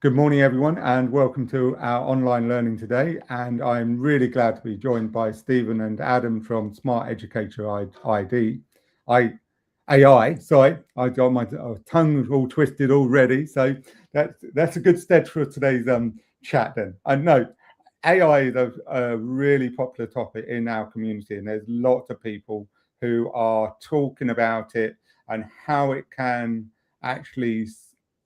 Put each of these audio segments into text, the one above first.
Good morning, everyone, and welcome to our online learning today. And I'm really glad to be joined by Stephen and Adam from SmartEducator AI. Sorry, I got my tongue all twisted already. So that's a good stead for today's chat then. I know AI is a really popular topic in our community, and there's lots of people who are talking about it and how it can actually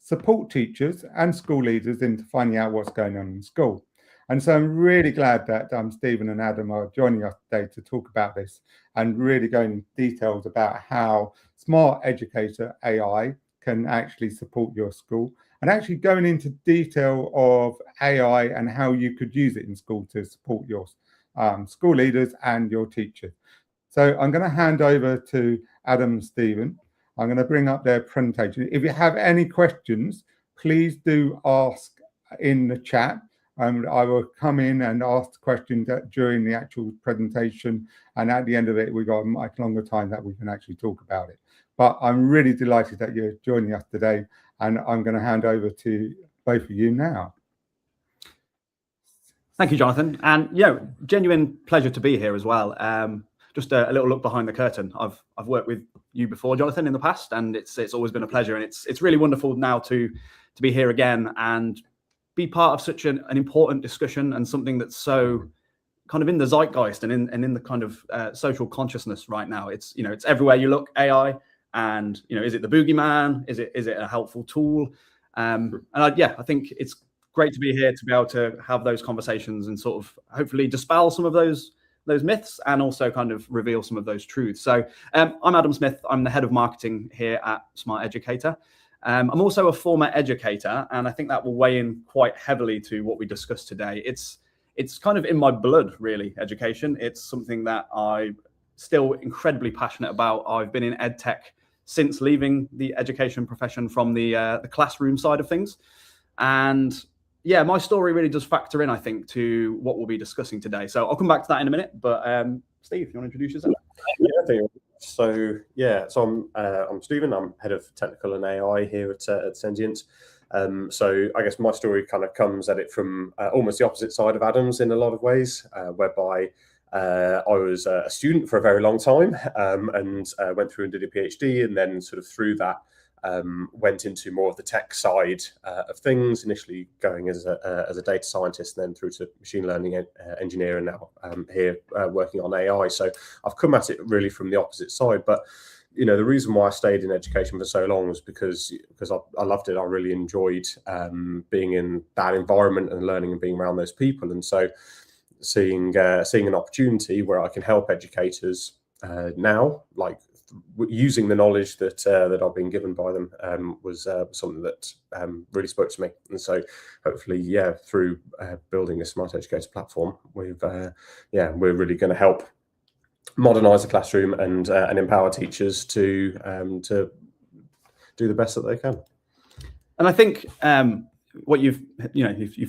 support teachers and school leaders into finding out what's going on in school. And so I'm really glad that Stephen and Adam are joining us today to talk about this and really go into details about how SmartEducator AI can actually support your school, and actually going into detail of AI and how you could use it in school to support your school leaders and your teachers. So I'm going to hand over to Adam and Stephen. I'm going to bring up their presentation. If you have any questions, please do ask in the chat. I will come in and ask questions during the actual presentation. And at the end of it, we've got a much longer time that we can actually talk about it. But I'm really delighted that you're joining us today. And I'm going to hand over to both of you now. Thank you, Jonathan. And genuine pleasure to be here as well. Just a little look behind the curtain. I've worked with you before, Jonathan, in the past, and it's always been a pleasure. And it's really wonderful now to be here again and be part of such an important discussion and something that's so kind of in the zeitgeist and in the kind of social consciousness right now. It's everywhere you look, AI, and is it the boogeyman? Is it a helpful tool? I think it's great to be here to be able to have those conversations and sort of hopefully dispel some of those myths and also kind of reveal some of those truths. So I'm Adam Smith. I'm the head of marketing here at SmartEducator. I'm also a former educator, and I think that will weigh in quite heavily to what we discussed today. It's kind of in my blood, really, education. It's something that I'm still incredibly passionate about. I've been in edtech since leaving the education profession from the classroom side of things. And yeah, my story really does factor in, I think, to what we'll be discussing today. So I'll come back to that in a minute. But Steve, you want to introduce yourself? So I'm Stephen. I'm head of technical and AI here at Sentient. So I guess my story kind of comes at it from almost the opposite side of Adam's in a lot of ways, whereby I was a student for a very long time and went through and did a PhD, and then sort of through that went into more of the tech side of things, initially going as a data scientist, and then through to machine learning engineer, and now here working on AI. So I've come at it really from the opposite side. But the reason why I stayed in education for so long was because I loved it. I really enjoyed being in that environment and learning and being around those people. And so seeing an opportunity where I can help educators now, like using the knowledge that I've been given by them, was something that really spoke to me. And so hopefully, through building a SmartEducator platform, we're really going to help modernize the classroom and empower teachers to do the best that they can. And I think what you've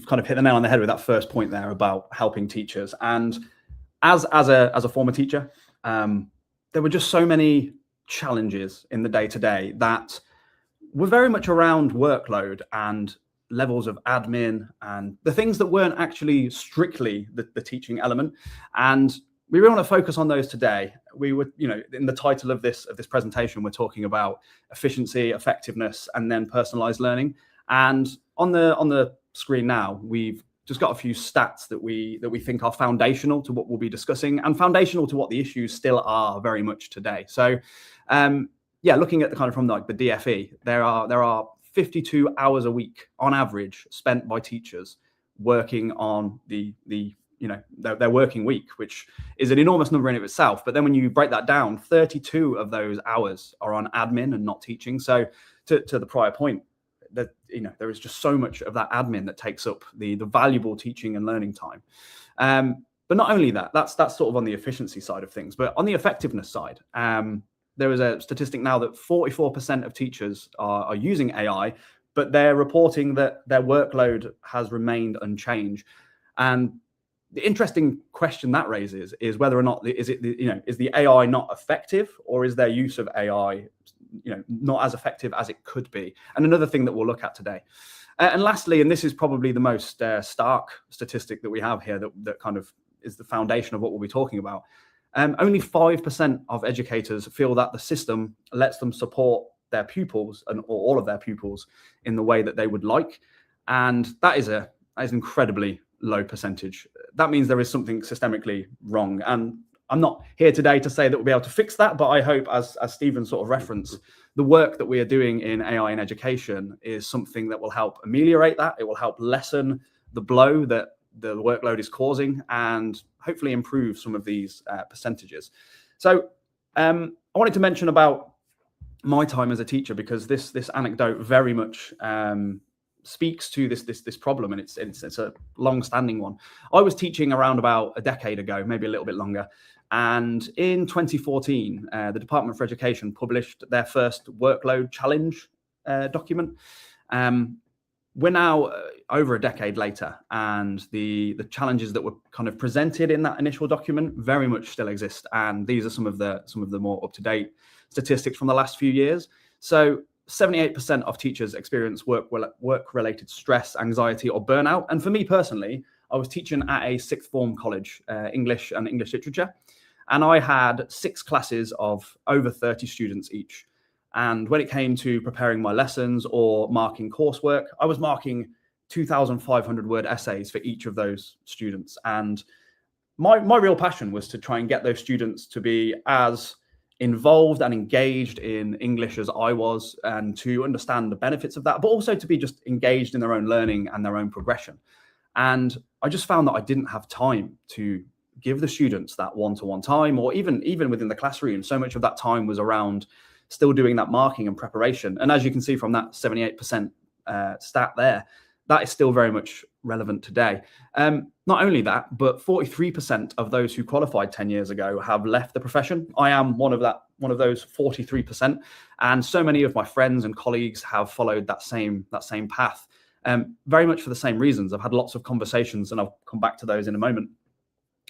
kind of hit the nail on the head with that first point there about helping teachers. And as a former teacher, there were just so many challenges in the day-to-day that were very much around workload and levels of admin and the things that weren't actually strictly the teaching element. And we really want to focus on those today. We were, in the title of this presentation, we're talking about efficiency, effectiveness, and then personalized learning. And on the screen now, we've just got a few stats that we think are foundational to what we'll be discussing and foundational to what the issues still are very much today. So, looking at the kind of from like the DFE, there are 52 hours a week on average spent by teachers working on their working week, which is an enormous number in of itself. But then when you break that down, 32 of those hours are on admin and not teaching. So to the prior point, that there is just so much of that admin that takes up the valuable teaching and learning time. But not only that, that's sort of on the efficiency side of things, but on the effectiveness side, there is a statistic now that 44% of teachers are using AI, but they're reporting that their workload has remained unchanged. And the interesting question that raises is whether or not is the AI not effective, or is their use of AI not as effective as it could be. And another thing that we'll look at today. And lastly, and this is probably the most stark statistic that we have here that kind of is the foundation of what we'll be talking about. Only 5% of educators feel that the system lets them support their pupils or all of their pupils in the way that they would like. And that is an incredibly low percentage. That means there is something systemically wrong. And I'm not here today to say that we'll be able to fix that, but I hope, as Stephen sort of referenced, the work that we are doing in AI in education is something that will help ameliorate that. It will help lessen the blow that the workload is causing and hopefully improve some of these percentages. So I wanted to mention about my time as a teacher, because this anecdote very much speaks to this problem, and it's a long-standing one. I was teaching around about a decade ago, maybe a little bit longer, and in 2014, the Department for Education published their first workload challenge document. We're now over a decade later, and the challenges that were kind of presented in that initial document very much still exist. And these are some of the more up-to-date statistics from the last few years. So 78% of teachers experience work-related stress, anxiety, or burnout. And for me personally, I was teaching at a sixth form college, English and English literature, and I had 6 classes of over 30 students each. And when it came to preparing my lessons or marking coursework, I was marking 2,500 word essays for each of those students. And my real passion was to try and get those students to be as involved and engaged in English as I was, and to understand the benefits of that, but also to be just engaged in their own learning and their own progression. And I just found that I didn't have time to give the students that one-to-one time, or even within the classroom. So much of that time was around still doing that marking and preparation. And as you can see from that 78% stat there, that is still very much relevant today. Not only that, but 43% of those who qualified 10 years ago have left the profession. I am one of those 43%, and so many of my friends and colleagues have followed that same path, very much for the same reasons. I've had lots of conversations, and I'll come back to those in a moment,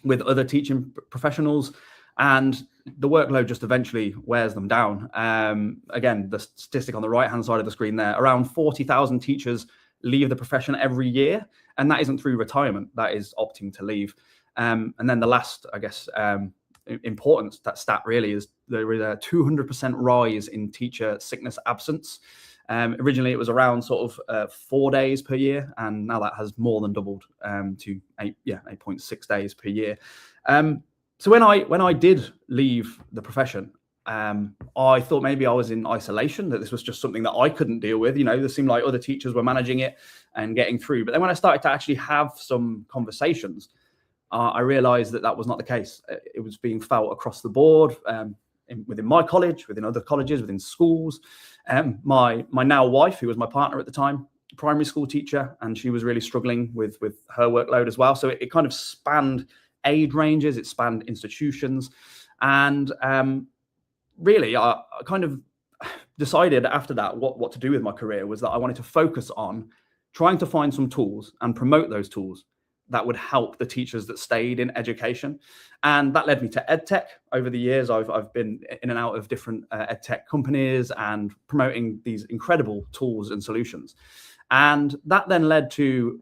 with other teaching professionals, and the workload just eventually wears them down. Again, the statistic on the right-hand side of the screen there, around 40,000 teachers leave the profession every year, and that isn't through retirement, that is opting to leave. And then the last, I guess, important stat really is there is a 200% rise in teacher sickness absence. Originally it was around sort of 4 days per year, and now that has more than doubled to 8.6 days per year. So when I did leave the profession, I thought maybe I was in isolation, that this was just something that I couldn't deal with. There seemed like other teachers were managing it and getting through. But then when I started to actually have some conversations, I realized that was not the case. It was being felt across the board, within my college, within other colleges, within schools. My now wife, who was my partner at the time, primary school teacher, and she was really struggling with her workload as well. So it kind of spanned age ranges, it spanned institutions. And really, I kind of decided after that what to do with my career was that I wanted to focus on trying to find some tools and promote those tools that would help the teachers that stayed in education. And that led me to edtech. Over the years, I've been in and out of different edtech companies and promoting these incredible tools and solutions. And that then led to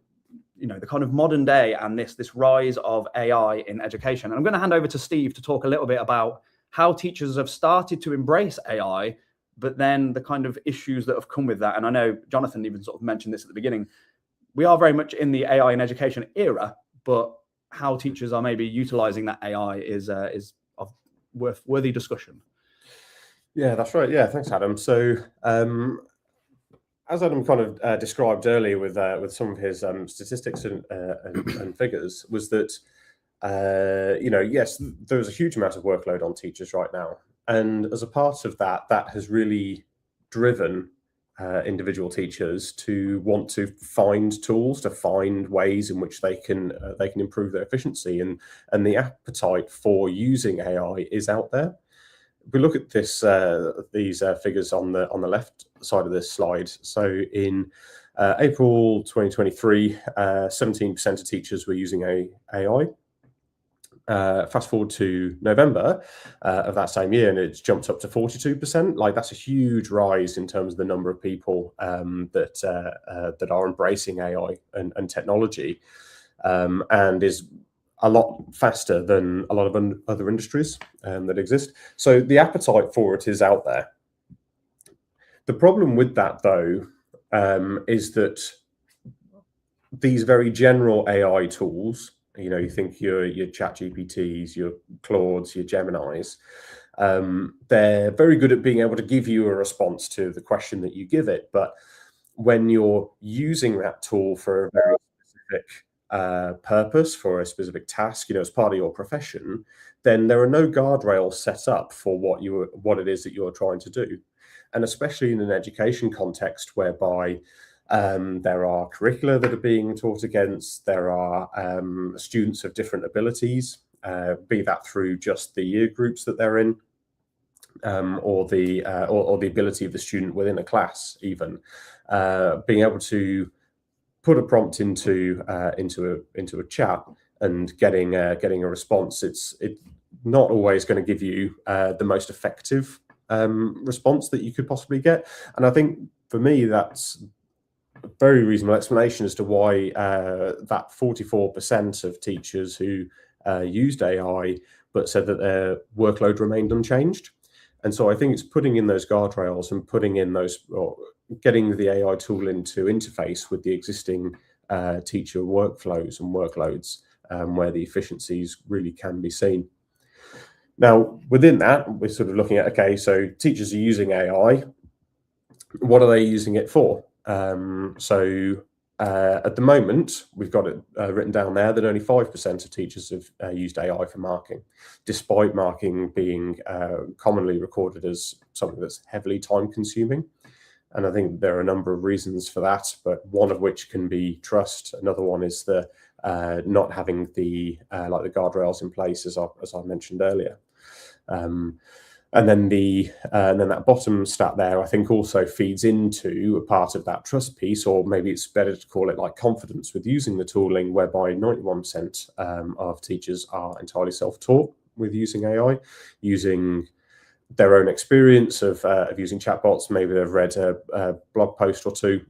the kind of modern day and this rise of AI in education. And I'm going to hand over to Steve to talk a little bit about how teachers have started to embrace AI, but then the kind of issues that have come with that. And I know Jonathan even sort of mentioned this at the beginning. We are very much in the AI in education era, but how teachers are maybe utilizing that AI is of worthy discussion. Yeah, that's right. Yeah, thanks, Adam. So as Adam kind of described earlier with some of his statistics and figures, was that yes, there's a huge amount of workload on teachers right now, and as a part of that has really driven individual teachers to want to find tools, to find ways in which they can improve their efficiency, and the appetite for using AI is out there. If we look at these figures on the left side of this slide, so in April 2023, 17% of teachers were using AI. Fast forward to November of that same year, and it's jumped up to 42%. Like, that's a huge rise in terms of the number of people that are embracing AI and technology, and is a lot faster than a lot of other industries that exist. So the appetite for it is out there. The problem with that, though, is that these very general AI tools, you think your ChatGPTs, your Claudes, your Geminis, they're very good at being able to give you a response to the question that you give it. But when you're using that tool for a very specific purpose, for a specific task, as part of your profession, then there are no guardrails set up for what it is that you're trying to do. And especially in an education context whereby there are curricula that are being taught against, there are students of different abilities, be that through just the year groups that they're in, or the ability of the student within a class, even being able to put a prompt into a chat and getting a response. It's not always going to give you the most effective response that you could possibly get, and I think for me that's a very reasonable explanation as to why that 44% of teachers who used AI but said that their workload remained unchanged. And so I think it's putting in those guardrails and putting in those, or getting the AI tool into interface with the existing teacher workflows and workloads where the efficiencies really can be seen. Now, within that, we're sort of looking at, okay, so teachers are using AI. What are they using it for? At the moment, we've got it written down there that only 5% of teachers have used AI for marking, despite marking being commonly recorded as something that's heavily time consuming. And I think there are a number of reasons for that, but one of which can be trust. Another one is the not having the guardrails in place, as I mentioned earlier. And then that bottom stat there, I think, also feeds into a part of that trust piece, or maybe it's better to call it like confidence with using the tooling, whereby 91% of teachers are entirely self-taught with using AI, using their own experience of using chatbots. Maybe they've read a blog post or two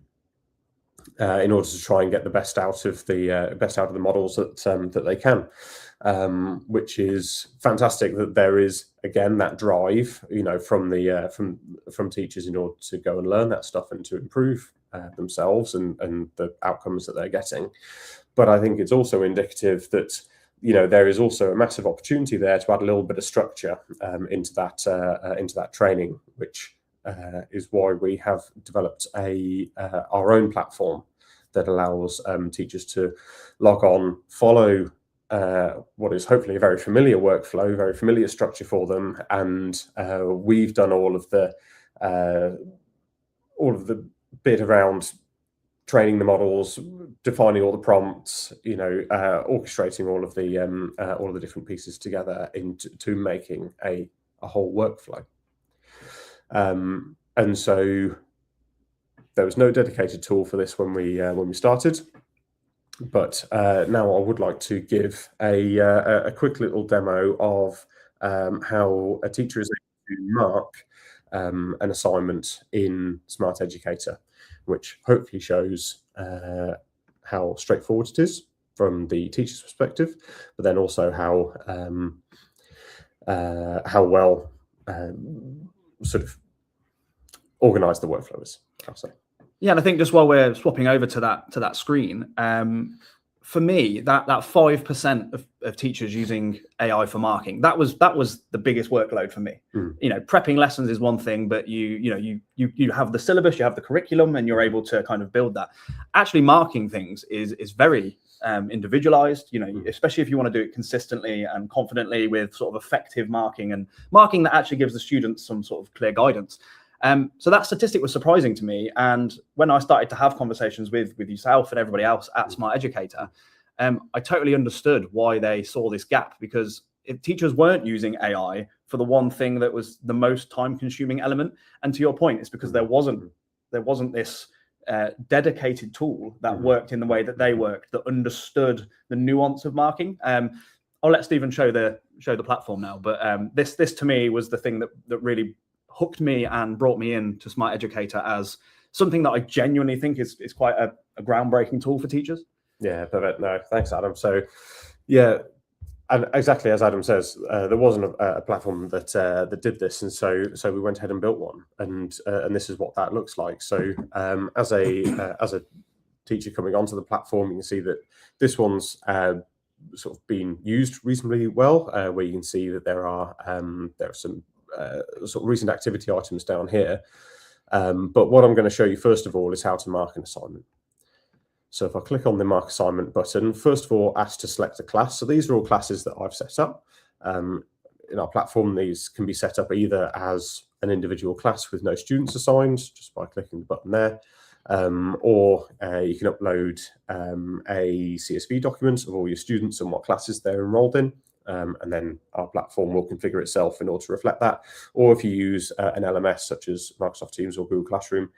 in order to try and get the best out of the models that they can. Which is fantastic that there is, again, that drive, from teachers in order to go and learn that stuff and to improve themselves and the outcomes that they're getting. But I think it's also indicative that there is also a massive opportunity there to add a little bit of structure into that training, which is why we have developed our own platform that allows teachers to log on, follow what is hopefully a very familiar workflow, very familiar structure for them, and we've done all of the bit around training the models, defining all the prompts, orchestrating all of the different pieces together into making a whole workflow. And so there was no dedicated tool for this when we started. But now I would like to give a quick little demo of how a teacher is able to mark an assignment in SmartEducator, which hopefully shows how straightforward it is from the teacher's perspective, but then also how well sort of organized the workflow is, I'll say. Yeah, and I think just while we're swapping over to that screen, for me, that 5% of teachers using AI for marking, that was the biggest workload for me. Prepping lessons is one thing, but you have the syllabus, you have the curriculum, and you're able to kind of build that. Actually, marking things is very individualized, especially if you want to do it consistently and confidently with sort of effective marking, and marking that actually gives the students some sort of clear guidance. So that statistic was surprising to me. And when I started to have conversations with yourself and everybody else at SmartEducator, I totally understood why they saw this gap, because if teachers weren't using AI for the one thing that was the most time-consuming element, and to your point, it's because there wasn't this dedicated tool that worked in the way that they worked, that understood the nuance of marking. I'll let Stephen show the platform now. But this to me was the thing that really hooked me and brought me into SmartEducator as something that I genuinely think is quite a groundbreaking tool for teachers. Yeah, perfect. No, thanks, Adam. So, yeah, and exactly as Adam says, there wasn't a platform that did this, and so we went ahead and built one, and this is what that looks like. So, as a teacher coming onto the platform, you can see that this one's sort of been used reasonably well, where you can see that there are some sort of recent activity items down here. But what I'm going to show you first of all is how to mark an assignment. So if I click on the mark assignment button, first of all, ask to select a class. So these are all classes that I've set up. In our platform, these can be set up either as an individual class with no students assigned, just by clicking the button there, or you can upload a CSV document of all your students and what classes they're enrolled in. And then our platform will configure itself in order to reflect that. Or if you use an LMS such as Microsoft Teams or Google Classroom,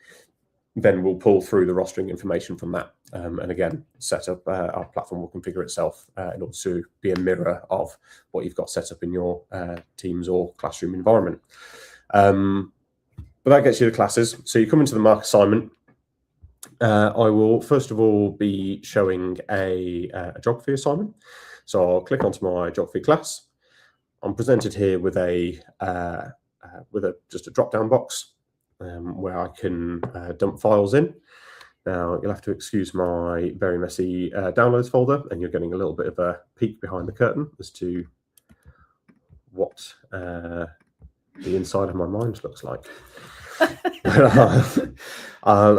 then we'll pull through the rostering information from that. And again, set up our platform will configure itself in order to be a mirror of what you've got set up in your Teams or Classroom environment. But that gets you the classes. So you come into the mark assignment. I will first of all be showing a geography assignment. So I'll click onto my geography class. I'm presented here with just a drop-down box where I can dump files in. Now you'll have to excuse my very messy downloads folder, and you're getting a little bit of a peek behind the curtain as to what the inside of my mind looks like.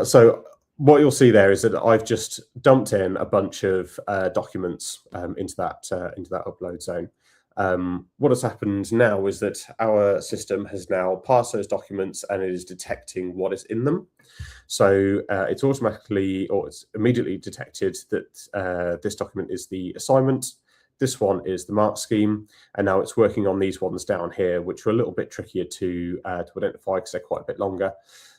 So what you'll see there is that I've just dumped in a bunch of documents into that upload zone. What has happened now is that our system has now parsed those documents and it is detecting what is in them. So it's immediately detected that this document is the assignment. This one is the mark scheme, and now it's working on these ones down here, which are a little bit trickier to identify because they're quite a bit longer.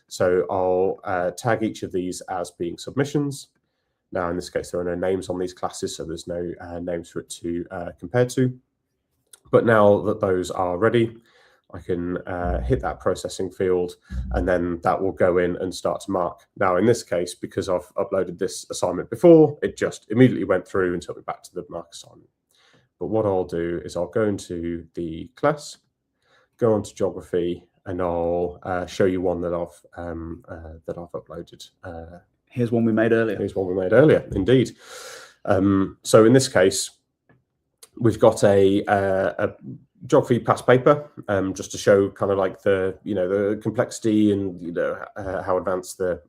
So I'll tag each of these as being submissions. Now, in this case, there are no names on these classes, so there's no names for it to compare to. But now that those are ready, I can hit that processing field, and then that will go in and start to mark. Now, in this case, because I've uploaded this assignment before, it just immediately went through and took me back to the mark assignment. But what I'll do is I'll go into the class, go on to geography, and I'll show you one that I've uploaded. Here's one we made earlier. Here's one we made earlier, indeed. So in this case, we've got a geography past paper, just to show kind of like the complexity and how advanced the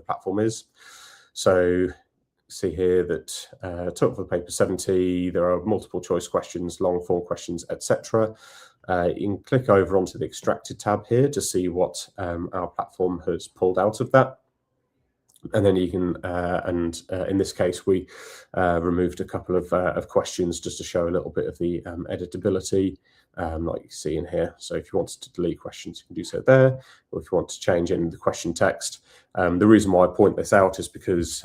platform is. So see here that total for the paper 70. There are multiple choice questions, long form questions, etc. You can click over onto the extracted tab here to see what our platform has pulled out of that. And then you can, in this case, we removed a couple of questions just to show a little bit of the editability, like you see in here. So if you wanted to delete questions, you can do so there. Or if you want to change in the question text. The reason why I point this out is because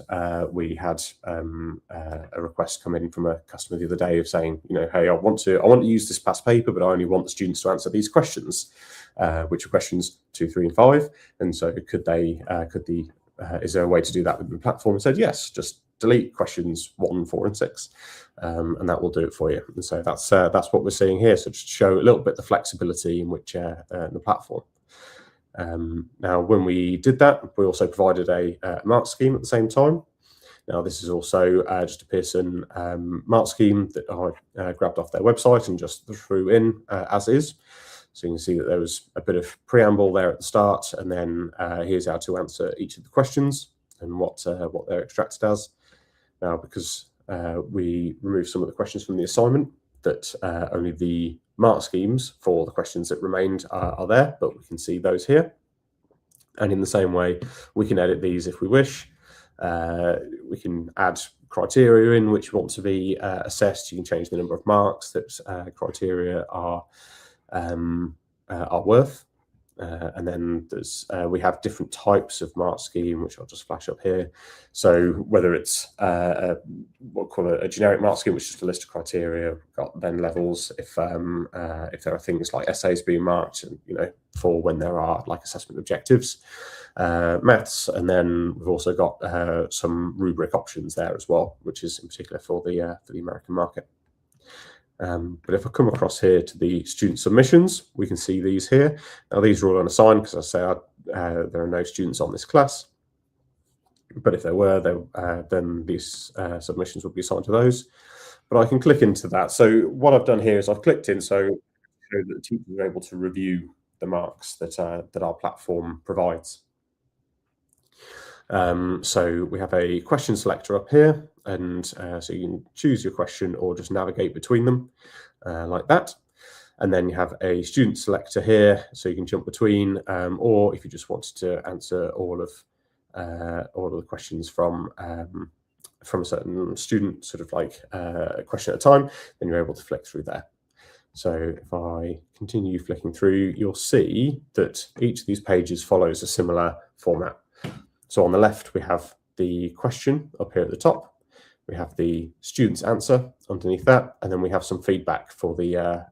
we had a request come in from a customer the other day of saying, hey, I want to use this past paper, but I only want the students to answer these questions, which are questions 2, 3, and 5. And so is there a way to do that within the platform? And said, yes, just delete questions 1, 4, and 6, and that will do it for you. And so that's what we're seeing here. So just to show a little bit the flexibility in which the platform. Now, when we did that, we also provided a mark scheme at the same time. Now, this is also just a Pearson mark scheme that I grabbed off their website and just threw in as is. So you can see that there was a bit of preamble there at the start, and then here's how to answer each of the questions and what they're extracted as. Now, because we removed some of the questions from the assignment, that only the mark schemes for the questions that remained are there, but we can see those here. And in the same way, we can edit these if we wish. We can add criteria in which want to be assessed. You can change the number of marks that criteria are worth. And then there's we have different types of mark scheme, which I'll just flash up here. So whether it's what we call a generic mark scheme, which is just a list of criteria, got then levels if there are things like essays being marked, and for when there are like assessment objectives, maths, and then we've also got some rubric options there as well, which is in particular for the American market. But if I come across here to the student submissions, we can see these here. Now these are all unassigned because, as I say, there are no students on this class. But if there were, then these submissions would be assigned to those. But I can click into that. So what I've done here is I've clicked in so that the teachers are able to review the marks that our platform provides. So we have a question selector up here, and so you can choose your question or just navigate between them like that. And then you have a student selector here, so you can jump between, or if you just wanted to answer all of the questions from a certain student, sort of like a question at a time, then you're able to flick through there. So if I continue flicking through, you'll see that each of these pages follows a similar format. So on the left, we have the question up here at the top. We have the student's answer underneath that, and then we have some feedback for the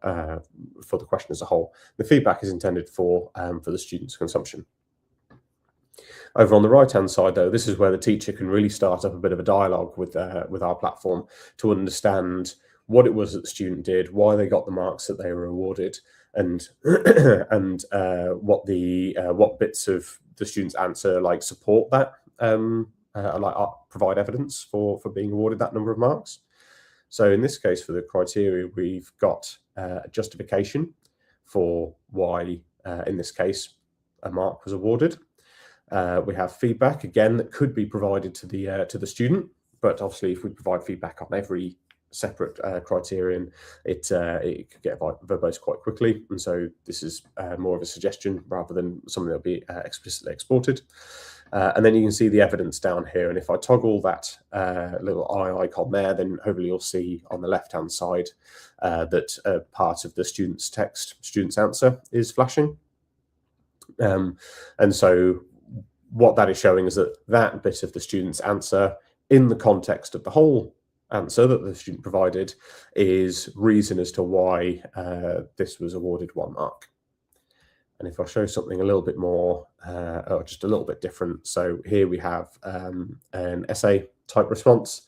question as a whole. The feedback is intended for the student's consumption. Over on the right-hand side, though, this is where the teacher can really start up a bit of a dialogue with our platform to understand what it was that the student did, why they got the marks that they were awarded, and what bits of the student's answer like support that, provide evidence for being awarded that number of marks. So in this case, for the criteria, we've got a justification for why, in this case, a mark was awarded. We have feedback again that could be provided to the student, but obviously, if we provide feedback on every separate criterion, it could get verbose quite quickly, and so this is more of a suggestion rather than something that'll be explicitly exported. And then you can see the evidence down here, and if I toggle that little eye icon there, then hopefully you'll see on the left-hand side that part of the student's answer is flashing. And so what that is showing is that bit of the student's answer in the context of the whole answer that the student provided is reason as to why this was awarded 1 mark. And if I show something a little bit more, or just a little bit different, so here we have an essay type response.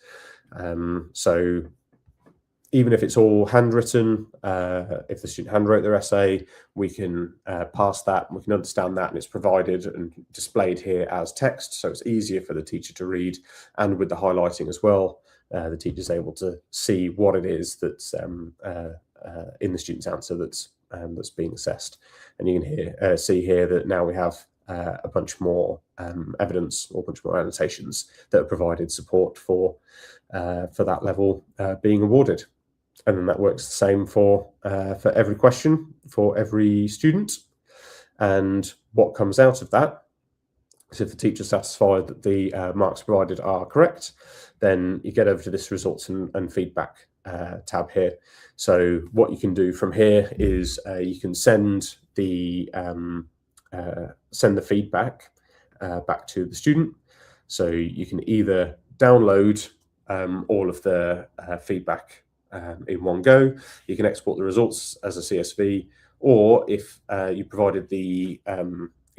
So even if it's all handwritten, if the student handwrote their essay, we can pass that, and we can understand that, and it's provided and displayed here as text, so it's easier for the teacher to read, and with the highlighting as well, the teacher's able to see what it is that's in the student's answer that's being assessed. And you can see here that now we have a bunch more evidence, or a bunch more annotations that have provided support for that level being awarded. And then that works the same for every question, for every student. And what comes out of that, so if the teacher's satisfied that the marks provided are correct, then you get over to this results and feedback tab here. So what you can do from here is you can send the feedback back to the student. So you can either download all of the feedback in one go. You can export the results as a CSV, or if you provided the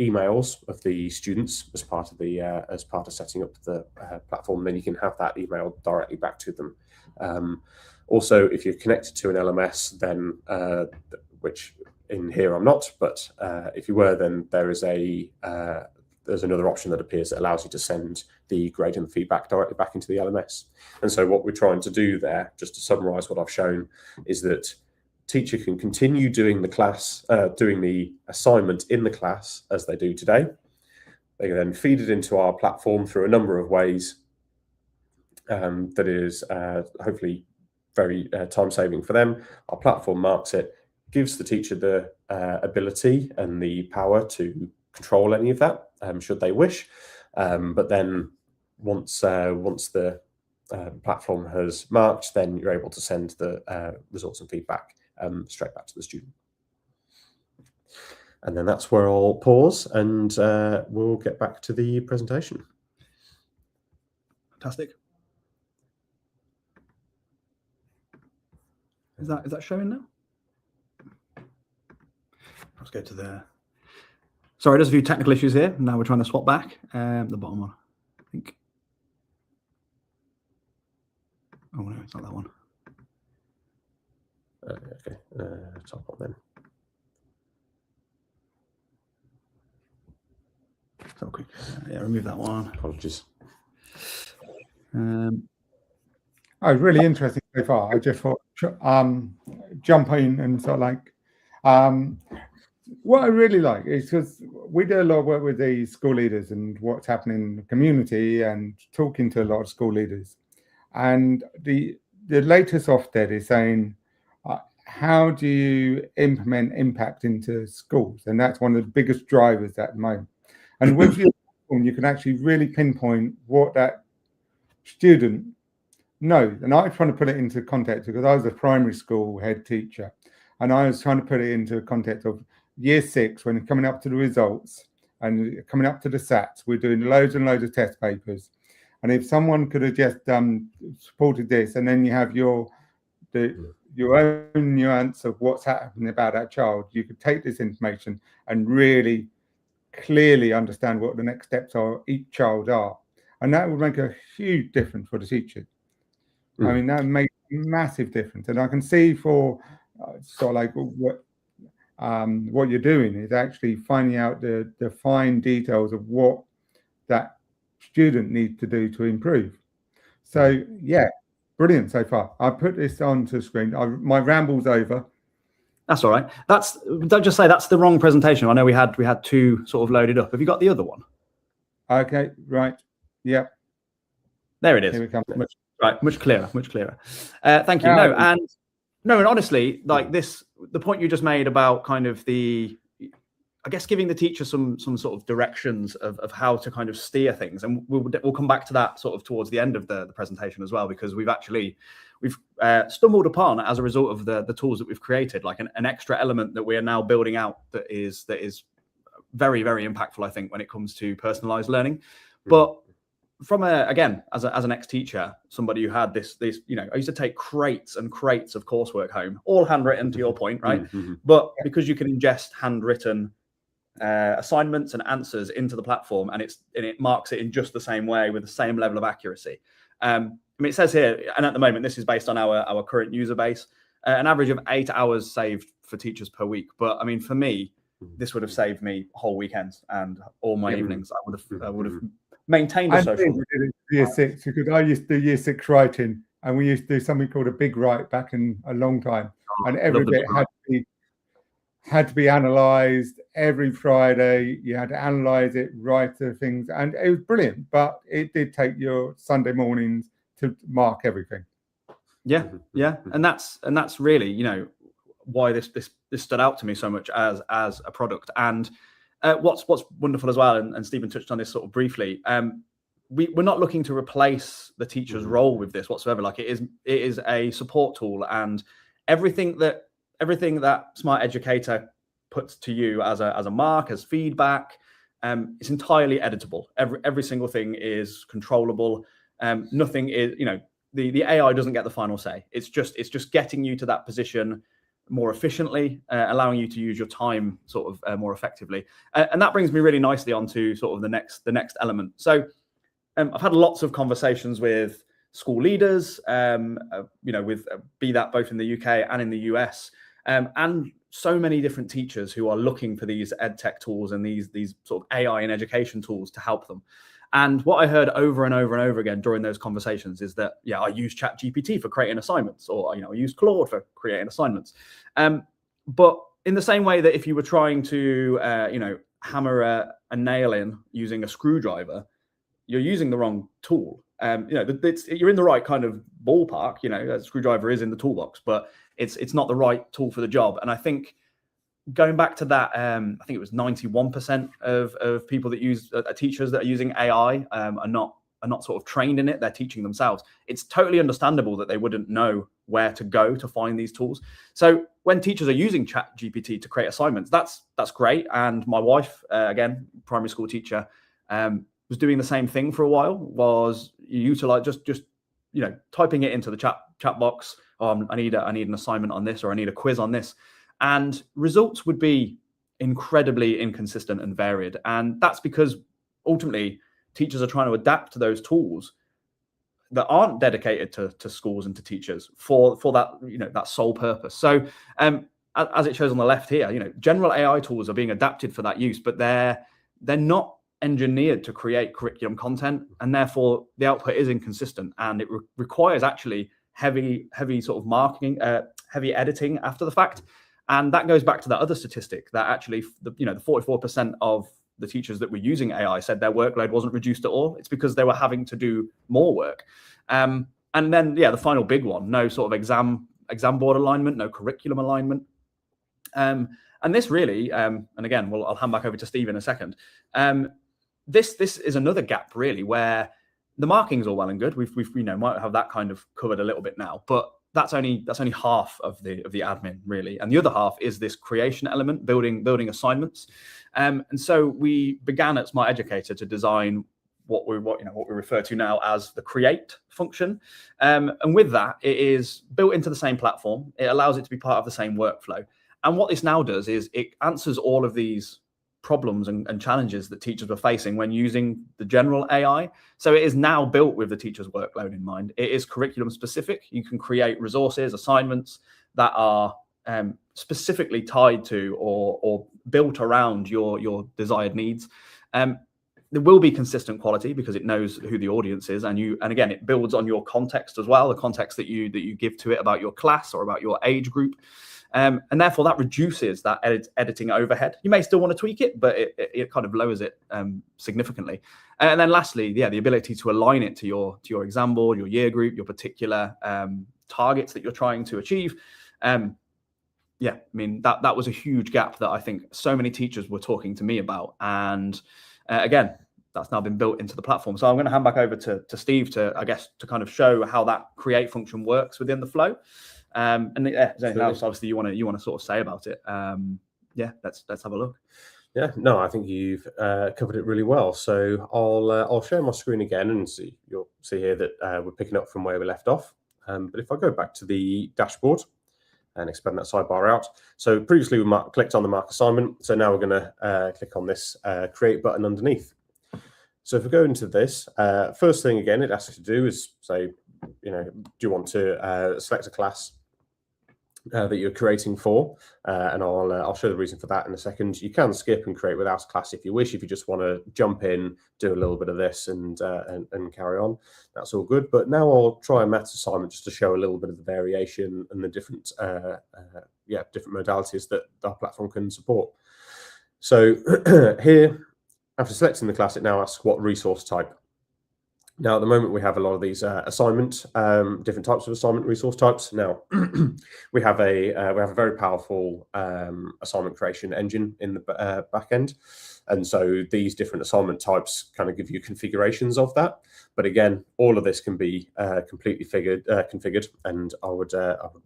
emails of the students as part of setting up the platform, then you can have that email directly back to them. Also, if you're connected to an LMS, then which in here I'm not, but if you were, then there's another option that appears that allows you to send the grade and the feedback directly back into the LMS. And so what we're trying to do there, just to summarize what I've shown, is that teacher can continue doing the assignment in the class as they do today. They can then feed it into our platform through a number of ways that is hopefully very time-saving for them. Our platform marks it, gives the teacher the ability and the power to control any of that, should they wish. But then once the platform has marked, then you're able to send the results and feedback straight back to the student. And then that's where I'll pause and we'll get back to the presentation. Fantastic. Is that showing now? Let's go to the... Sorry, there's a few technical issues here. Now we're trying to swap back. The bottom one, I think. Oh, no, it's not that one. Okay, top one then. So quick. Yeah, remove that one. Apologies. Oh, really interesting so far. I just thought jump in and sort of like what I really like is because we do a lot of work with the school leaders and what's happening in the community and talking to a lot of school leaders. And the latest Ofsted is saying, how do you implement impact into schools? And that's one of the biggest drivers at the moment. And with your platform, you can actually really pinpoint what that student knows. And I'm trying to put it into context because I was a primary school head teacher, and I was trying to put it into context of year 6 when coming up to the results and coming up to the SATs. We're doing loads and loads of test papers. And if someone could have just supported this, and then you have your own nuance of what's happening about that child, you could take this information and really clearly understand what the next steps are each child are, and that would make a huge difference for the teachers. I mean, that makes a massive difference. And I can see for sort of like what you're doing is actually finding out the fine details of what that student needs to do to improve. So yeah, brilliant so far. I put this onto the screen. My ramble's over. That's all right. Don't just say that's the wrong presentation. I know we had 2 sort of loaded up. Have you got the other one? Okay, right. Yeah. There it is. Here we come. Much clearer. Thank you. And honestly, like the point you just made about kind of I guess giving the teacher some sort of directions of how to kind of steer things, and we'll come back to that sort of towards the end of the presentation as well, because we've stumbled upon, as a result of the tools that we've created, like an extra element that we are now building out that is very, very impactful, I think, when it comes to personalized learning. But from again, as an ex-teacher, somebody who had this, I used to take crates and crates of coursework home, all handwritten, to your point, right? But because you can ingest handwritten assignments and answers into the platform, and it marks it in just the same way with the same level of accuracy. I mean, it says here, and at the moment, this is based on our current user base, an average of 8 hours saved for teachers per week. But I mean, for me, this would have saved me whole weekends and all my evenings. I would have maintained a social. Year 6, because I used to do year 6 writing, and we used to do something called a big write back in a long time, and every bit had to be analysed every Friday. You had to analyse it, write the things, and it was brilliant. But it did take your Sunday mornings to mark everything. Yeah, and that's really why this stood out to me so much as a product. And what's wonderful as well, and Stephen touched on this sort of briefly. We're not looking to replace the teacher's role with this whatsoever. Like it is a support tool, and everything that SmartEducator puts to you as a mark, as feedback, it's entirely editable. Every single thing is controllable. Nothing is, the AI doesn't get the final say. It's just getting you to that position more efficiently, allowing you to use your time sort of more effectively. And that brings me really nicely onto sort of the next element. So I've had lots of conversations with school leaders, with be that both in the UK and in the US, and so many different teachers who are looking for these edtech tools and these sort of AI and education tools to help them. And what I heard over and over and over again during those conversations is that, I use ChatGPT for creating assignments, or, I use Claude for creating assignments. But in the same way that if you were trying to, hammer a nail in using a screwdriver, you're using the wrong tool. You're in the right kind of ballpark, a screwdriver is in the toolbox, but it's not the right tool for the job. And I think going back to that, I think it was 91% of people that use teachers that are using AI are not are not sort of trained in it, they're teaching themselves, it's totally understandable that they wouldn't know where to go to find these tools. So when teachers are using ChatGPT to create assignments, that's great. And my wife, again, primary school teacher, was doing the same thing for a while, was utilize just typing it into the chat box. I need an assignment on this, or I need a quiz on this, and results would be incredibly inconsistent and varied. And that's because ultimately teachers are trying to adapt to those tools that aren't dedicated to schools and to teachers for that, that sole purpose. So as it shows on the left here, general AI tools are being adapted for that use, but they're not engineered to create curriculum content, and therefore the output is inconsistent, and it requires actually heavy sort of marketing, heavy editing after the fact. And that goes back to that other statistic that actually the 44% of the teachers that were using AI said their workload wasn't reduced at all. It's because they were having to do more work. And then, the final big one, no sort of exam board alignment, no curriculum alignment. And this really, and again, I'll hand back over to Steve in a second. This is another gap really, where the marking's all well and good. We've might have that kind of covered a little bit now, but that's only half of the admin really, and the other half is this creation element, building assignments. And so we began at SmartEducator to design what we refer to now as the create function. And with that, it is built into the same platform. It allows it to be part of the same workflow. And what this now does is it answers all of these problems and challenges that teachers were facing when using the general AI. So it is now built with the teacher's workload in mind. It is curriculum specific. You can create resources, assignments that are specifically tied to or built around your desired needs. There will be consistent quality because it knows who the audience is, and again, it builds on your context as well, the context that you give to it about your class or about your age group. And therefore that reduces that editing overhead. You may still want to tweak it, but it kind of lowers it significantly. And then lastly, the ability to align it to your exam board, your year group, your particular targets that you're trying to achieve. I mean, that was a huge gap that I think so many teachers were talking to me about. And again, that's now been built into the platform. So I'm going to hand back over to Steve to kind of show how that create function works within the flow. And is there anything else obviously you want to sort of say about it? Let's have a look. Yeah, no, I think you've covered it really well. So I'll share my screen again, and you'll see here that we're picking up from where we left off. But if I go back to the dashboard and expand that sidebar out. So previously we clicked on the mark assignment. So now we're going to click on this create button underneath. So if we go into this, first thing again, it asks you to do is say, do you want to select a class that you're creating for, and I'll show the reason for that in a second. You can skip and create without a class if you wish. If you just want to jump in, do a little bit of this and carry on, that's all good. But now I'll try a maths assignment just to show a little bit of the variation and the different different modalities that our platform can support. So here, after selecting the class, it now asks what resource type. Now, at the moment, we have a lot of these different types of assignment resource types. Now, we have a very powerful assignment creation engine in the back end, and so these different assignment types kind of give you configurations of that. But again, all of this can be completely configured, and I would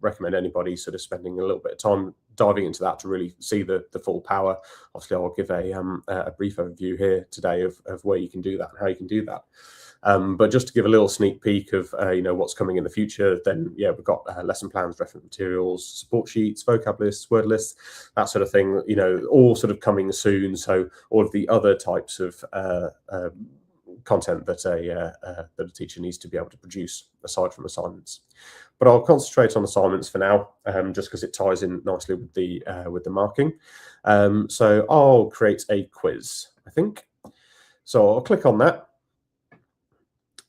recommend anybody sort of spending a little bit of time diving into that to really see the full power. Obviously, I'll give a brief overview here today of where you can do that and how you can do that. But just to give a little sneak peek of what's coming in the future, then we've got lesson plans, reference materials, support sheets, vocab lists, word lists, that sort of thing. All sort of coming soon. So all of the other types of content that a teacher needs to be able to produce aside from assignments. But I'll concentrate on assignments for now, just because it ties in nicely with the marking. So I'll create a quiz, I think. So I'll click on that.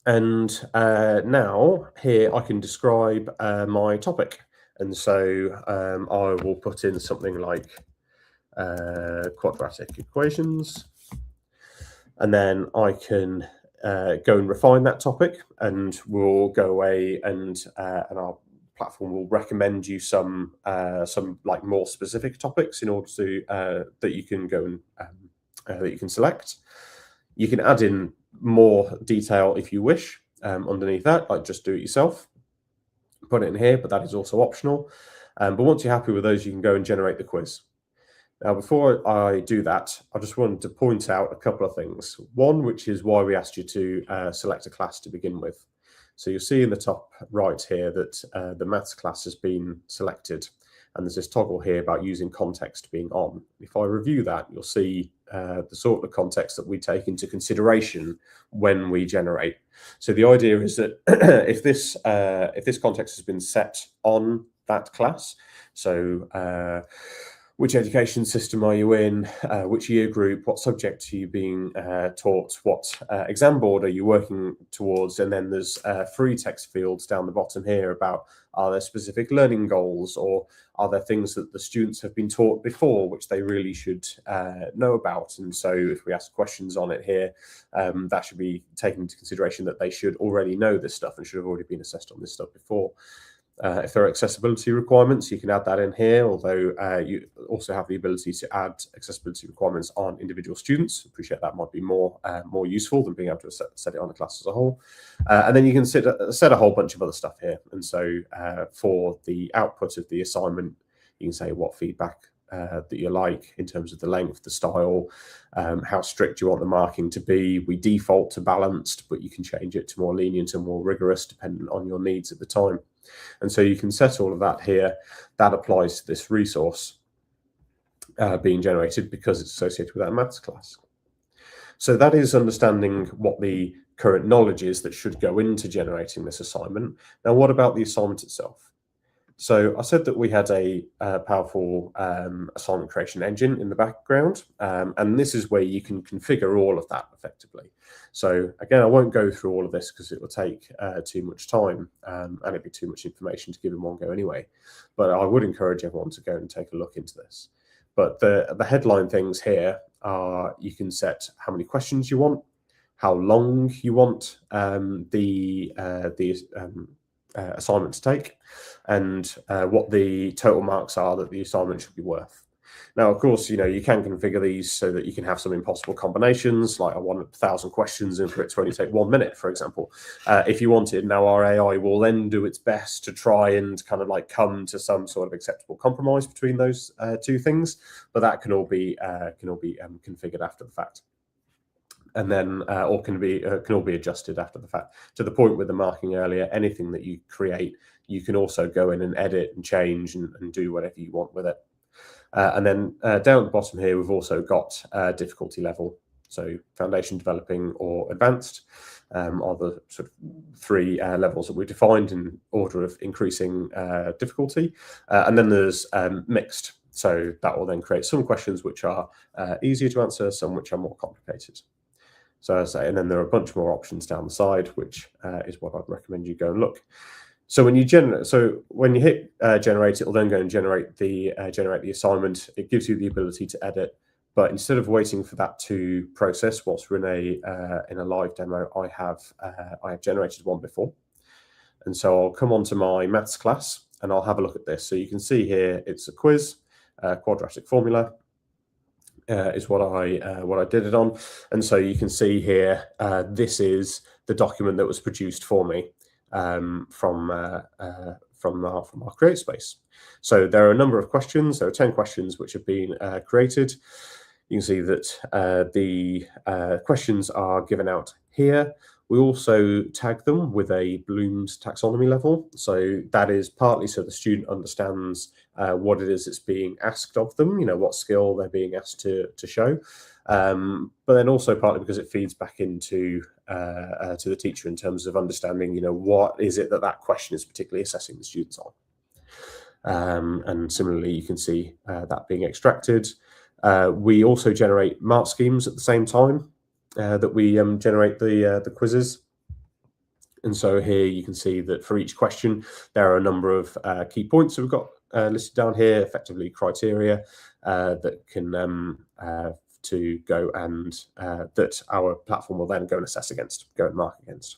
And now here I can describe my topic. And so I will put in something like quadratic equations. And then I can go and refine that topic, and we'll go away and our platform will recommend you some like more specific topics in order to that you can go and that you can select. You can add in more detail if you wish underneath that, like just do it yourself. Put it in here, but that is also optional. But once you're happy with those, you can go and generate the quiz. Now, before I do that, I just wanted to point out a couple of things. One, which is why we asked you to select a class to begin with. So you'll see in the top right here that the maths class has been selected. And there's this toggle here about using context being on. If I review that, you'll see the sort of context that we take into consideration when we generate. So the idea is that if this context has been set on that class, so which education system are you in, which year group, what subject are you being taught, what exam board are you working towards, and then there's free text fields down the bottom here about are there specific learning goals, or are there things that the students have been taught before which they really should know about. And so if we ask questions on it here, that should be taken into consideration that they should already know this stuff and should have already been assessed on this stuff before. If there are accessibility requirements, you can add that in here, although you also have the ability to add accessibility requirements on individual students. Appreciate that might be more useful than being able to set it on a class as a whole. And then you can set a whole bunch of other stuff here. And so for the output of the assignment, you can say what feedback that you like in terms of the length, the style, how strict you want the marking to be. We default to balanced, but you can change it to more lenient and more rigorous depending on your needs at the time. And so you can set all of that here. That applies to this resource being generated because it's associated with that maths class. So that is understanding what the current knowledge is that should go into generating this assignment. Now, what about the assignment itself? So I said that we had a powerful assignment creation engine in the background, and this is where you can configure all of that effectively. So again, I won't go through all of this because it will take too much time and it'd be too much information to give in one go anyway. But I would encourage everyone to go and take a look into this. But the headline things here are you can set how many questions you want, how long you want the assignment to take, and what the total marks are that the assignment should be worth. Now, of course, you can configure these so that you can have some impossible combinations, like I want 1,000 questions and for it to only take 1 minute, for example, if you wanted. Now, our AI will then do its best to try and kind of like come to some sort of acceptable compromise between those two things, but that can all be configured after the fact. And then or can all be adjusted after the fact. To the point with the marking earlier, anything that you create, you can also go in and edit and change and do whatever you want with it. And then down at the bottom here, we've also got difficulty level. So foundation, developing, or advanced are the sort of three levels that we defined in order of increasing difficulty. And then there's mixed. So that will then create some questions which are easier to answer, some which are more complicated. So as I say, and then there are a bunch more options down the side, which is what I'd recommend you go and look. So when you hit generate, it will then go and generate the assignment. It gives you the ability to edit, but instead of waiting for that to process whilst we're in a live demo, I have generated one before, and so I'll come on to my maths class and I'll have a look at this. So you can see here it's a quiz, quadratic formula. Is what I did it on, and so you can see here this is the document that was produced for me from our create space. So there are a number of questions. There are 10 questions which have been created. You can see that the questions are given out here. We also tag them with a Bloom's taxonomy level. So that is partly so the student understands what it is that's being asked of them, what skill they're being asked to show. But then also partly because it feeds back into to the teacher in terms of understanding, what is it that question is particularly assessing the students on. And similarly, you can see that being extracted. We also generate mark schemes at the same time that we generate the quizzes. And so here you can see that for each question, there are a number of key points that we've got listed down here, effectively criteria that can to go and that our platform will then go and assess against, go and mark against.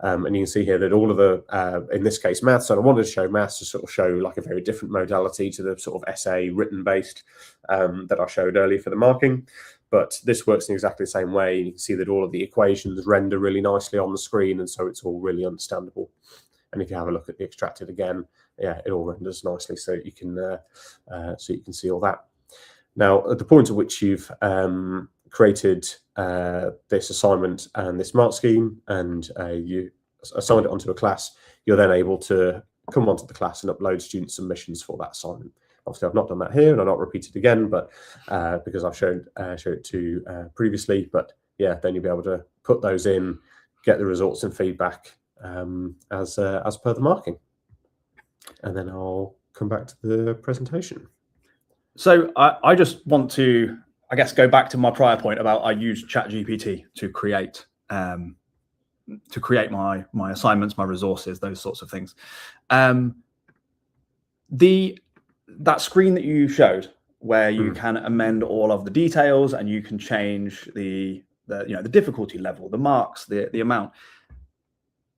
And you can see here that all of the, in this case, maths, and I wanted to show maths to sort of show like a very different modality to the sort of essay written based that I showed earlier for the marking. But this works in exactly the same way. You can see that all of the equations render really nicely on the screen, and so it's all really understandable. And if you have a look at the extracted again, yeah, it all renders nicely, so you can see all that. Now, at the point at which you've created this assignment and this mark scheme, and you assigned it onto a class, you're then able to come onto the class and upload student submissions for that assignment. Obviously, I've not done that here, and I'll not repeat it again, but because I've showed it to previously. But yeah, then you'll be able to put those in, get the results and feedback as per the marking, and then I'll come back to the presentation. So I just want to, I guess, go back to my prior point about I use ChatGPT to create my assignments, my resources, those sorts of things. That screen that you showed, where you can amend all of the details and you can change the difficulty level, the marks, the amount.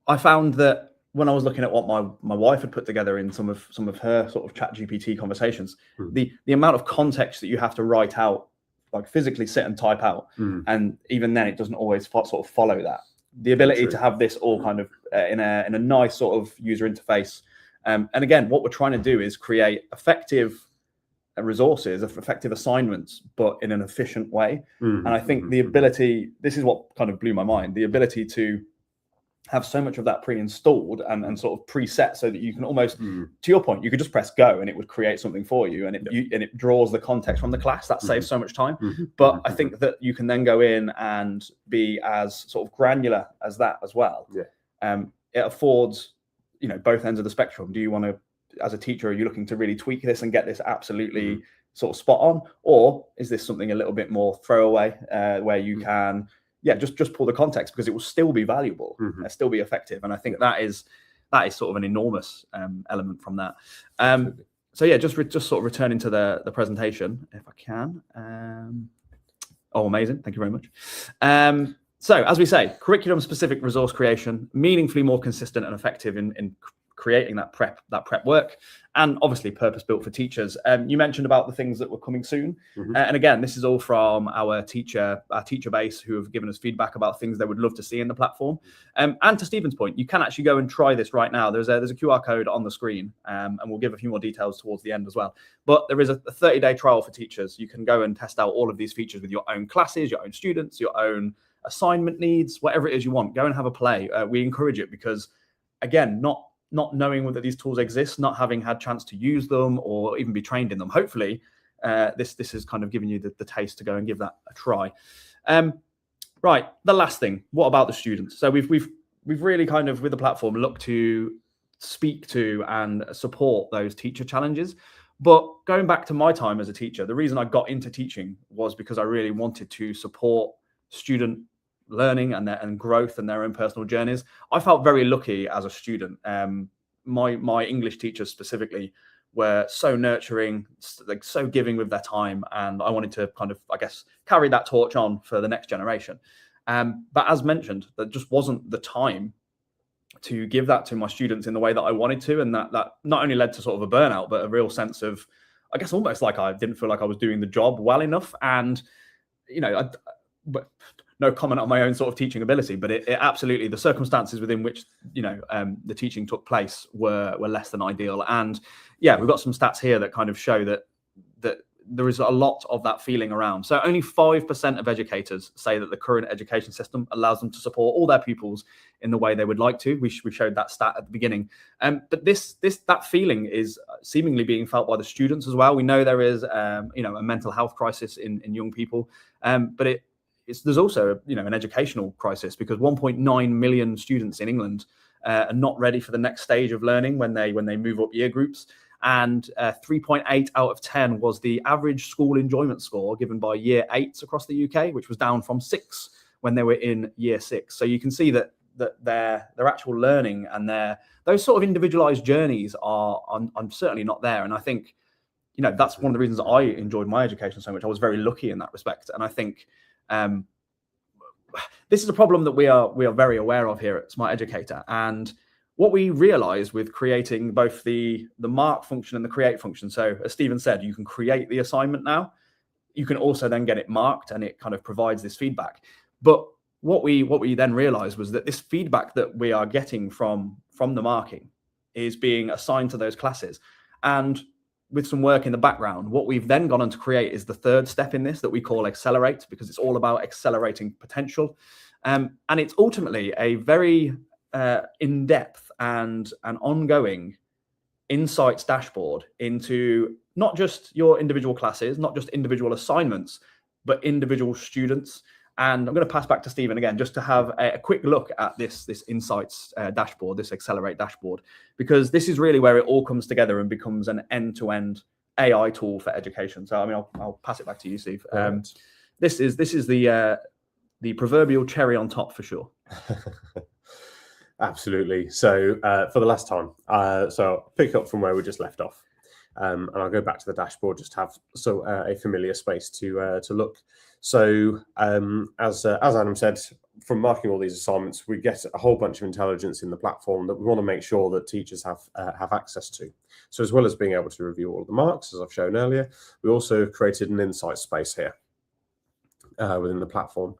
I found that when I was looking at what my wife had put together in some of her sort of ChatGPT conversations, the amount of context that you have to write out, like physically sit and type out, and even then it doesn't always sort of follow that. The ability to have this all kind of in a nice sort of user interface. And again, what we're trying to do is create effective resources, effective assignments, but in an efficient way. And I think the ability, this is what kind of blew my mind, the ability to have so much of that pre-installed and sort of preset, so that you can almost, to your point, you could just press go and it would create something for you, and it draws the context from the class. That saves so much time. But I think that you can then go in and be as sort of granular as that as well. It affords, both ends of the spectrum. Do you want to, as a teacher, are you looking to really tweak this and get this absolutely sort of spot on, or is this something a little bit more throwaway, where you can just pull the context, because it will still be valuable, still be effective. And I think that is sort of an enormous element from that. So yeah, just sort of returning to the presentation, if I can. Oh, amazing! Thank you very much. So as we say, curriculum-specific resource creation, meaningfully more consistent and effective in creating that prep work, and obviously purpose-built for teachers. You mentioned about the things that were coming soon, and again, this is all from our teacher base, who have given us feedback about things they would love to see in the platform. And to Stephen's point, you can actually go and try this right now. There's a QR code on the screen, and we'll give a few more details towards the end as well. But there is a 30-day trial for teachers. You can go and test out all of these features with your own classes, your own students, your own assignment needs, whatever it is you want. Go and have a play. We encourage it because, again, not knowing that these tools exist, not having had chance to use them or even be trained in them, hopefully this has kind of given you the taste to go and give that a try. Right, the last thing, what about the students? So we've really kind of, with the platform, looked to speak to and support those teacher challenges. But going back to my time as a teacher, the reason I got into teaching was because I really wanted to support student learning and growth and their own personal journeys. I felt very lucky as a student. My English teachers specifically were so nurturing, like so giving with their time, and I wanted to kind of, I guess, carry that torch on for the next generation. But as mentioned, there just wasn't the time to give that to my students in the way that I wanted to, and that not only led to sort of a burnout, but a real sense of, I guess, almost like I didn't feel like I was doing the job well enough. And but no comment on my own sort of teaching ability, but it absolutely, the circumstances within which the teaching took place were less than ideal. And yeah, we've got some stats here that kind of show that there is a lot of that feeling around. So only 5% of educators say that the current education system allows them to support all their pupils in the way they would like to. We showed that stat at the beginning. But that feeling is seemingly being felt by the students as well. We know there is a mental health crisis in young people, but there's also an educational crisis, because 1.9 million students in England are not ready for the next stage of learning when they move up year groups. And 3.8 out of 10 was the average school enjoyment score given by year 8s across the UK, which was down from 6 when they were in year 6. So you can see that their actual learning and those sort of individualized journeys are certainly not there. And I think that's one of the reasons I enjoyed my education so much. I was very lucky in that respect, and I think this is a problem that we are very aware of here at SmartEducator. And what we realized with creating both the mark function and the create function, so as Stephen said, you can create the assignment now. you can also then get it marked, and it kind of provides this feedback. But what we then realized was that this feedback that we are getting from the marking is being assigned to those classes. And with some work in the background, what we've then gone on to create is the third step in this that we call accelerate, because it's all about accelerating potential. And it's ultimately a very in-depth and an ongoing insights dashboard into not just your individual classes, not just individual assignments, but individual students. And I'm going to pass back to Stephen again, just to have a quick look at this insights dashboard, this accelerate dashboard, because this is really where it all comes together and becomes an end-to-end AI tool for education. So I mean, I'll pass it back to you, Steve. This is the proverbial cherry on top for sure. Absolutely. So for the last time, so I'll pick up from where we just left off, and I'll go back to the dashboard, just to have a familiar space to look. So as Adam said, from marking all these assignments, we get a whole bunch of intelligence in the platform that we want to make sure that teachers have access to. So as well as being able to review all of the marks, as I've shown earlier, we also created an insight space here within the platform.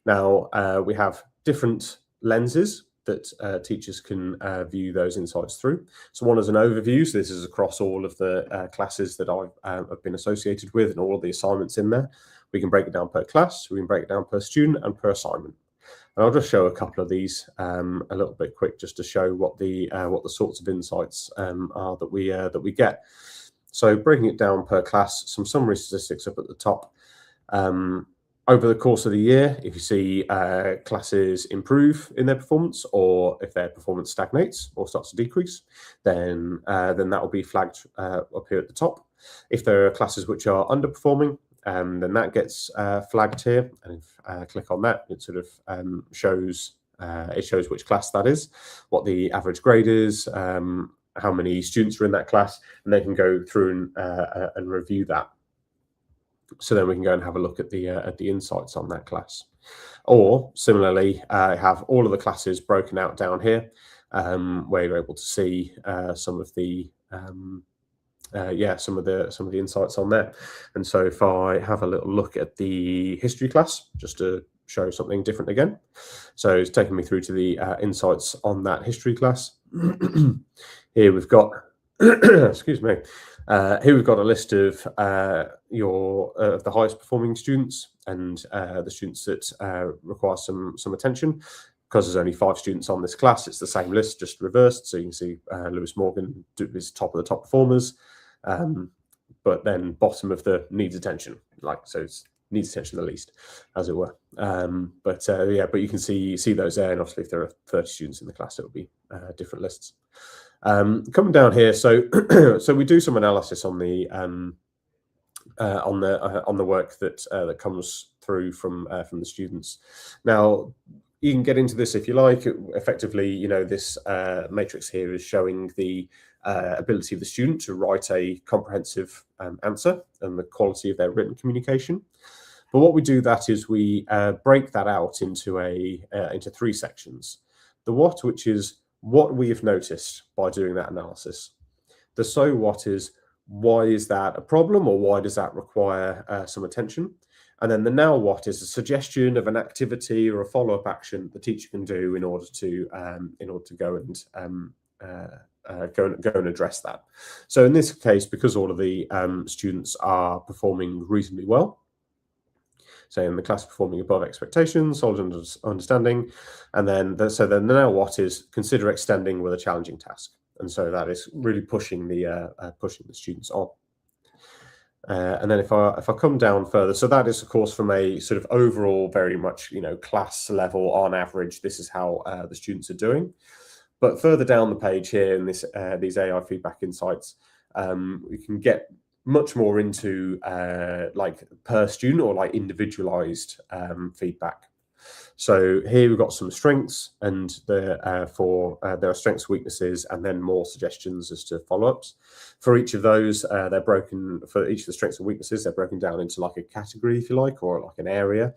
Now we have different lenses that teachers can view those insights through. So one is an overview. So this is across all of the classes that I've been associated with and all of the assignments in there. We can break it down per class, we can break it down per student and per assignment. And I'll just show a couple of these a little bit quick, just to show what the sorts of insights are that we get. So breaking it down per class, some summary statistics up at the top. Over the course of the year, if you see classes improve in their performance, or if their performance stagnates or starts to decrease, then that will be flagged up here at the top. If there are classes which are underperforming, then that gets flagged here. And if I click on that, it sort of shows which class that is, what the average grade is, how many students are in that class, and they can go through and review that. So then we can go and have a look at the insights on that class. Or similarly, have all of the classes broken out down here, where you're able to see some of the insights on there. And so if I have a little look at the history class, just to show something different again. So it's taken me through to the insights on that history class. Here we've got, excuse me. Here we've got a list of the highest performing students and the students that require some attention. Because there's only 5 students on this class, it's the same list, just reversed. So you can see Lewis Morgan is top of the top performers, but then bottom of the needs attention, so it's needs attention the least, as it were. But you can see those there, and obviously if there are 30 students in the class, it will be different lists. Coming down here, so we do some analysis on the work that comes through from the students. Now you can get into this if you like. Effectively, this matrix here is showing the ability of the student to write a comprehensive answer and the quality of their written communication. But what we do that is we break that out into 3 sections. The what, which is what we have noticed by doing that analysis. The so what is, why is that a problem, or why does that require some attention? And then the now what is a suggestion of an activity or a follow-up action the teacher can do in order to go and address that. So in this case, because all of the students are performing reasonably well, so in the class performing above expectations, solid understanding, and then the now what is consider extending with a challenging task, and so that is really pushing the students on. And then if I come down further, so that is of course from a sort of overall very much class level on average, this is how the students are doing. But further down the page here in this these AI feedback insights, we can get much more into like per student or like individualized feedback. So here we've got some strengths, and there are strengths, weaknesses, and then more suggestions as to follow-ups. For each of those, they're broken, for each of the strengths and weaknesses, they're broken down into like a category, if you like, or like an area.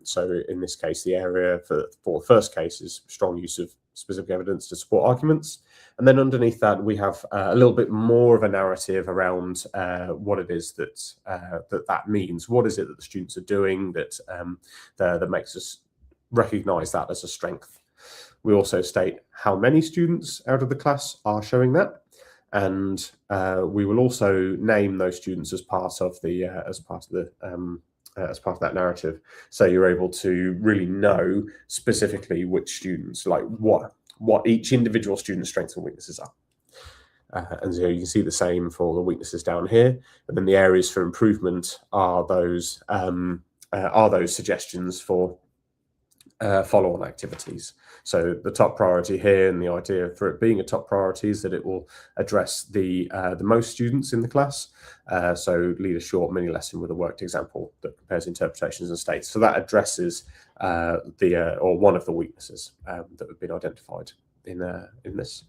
So in this case, the area for the first case is strong use of specific evidence to support arguments. And then underneath that, we have a little bit more of a narrative around what it is that means. What is it that the students are doing that makes us recognize that as a strength? We also state how many students out of the class are showing that, and we will also name those students as part of that narrative. So you're able to really know specifically which students, like what each individual student's strengths and weaknesses are. And so you can see the same for the weaknesses down here. And then the areas for improvement are those suggestions for follow-on activities. So the top priority here, and the idea for it being a top priority, is that it will address the most students in the class. So lead a short mini lesson with a worked example that compares interpretations and states. So that addresses one of the weaknesses that have been identified in this.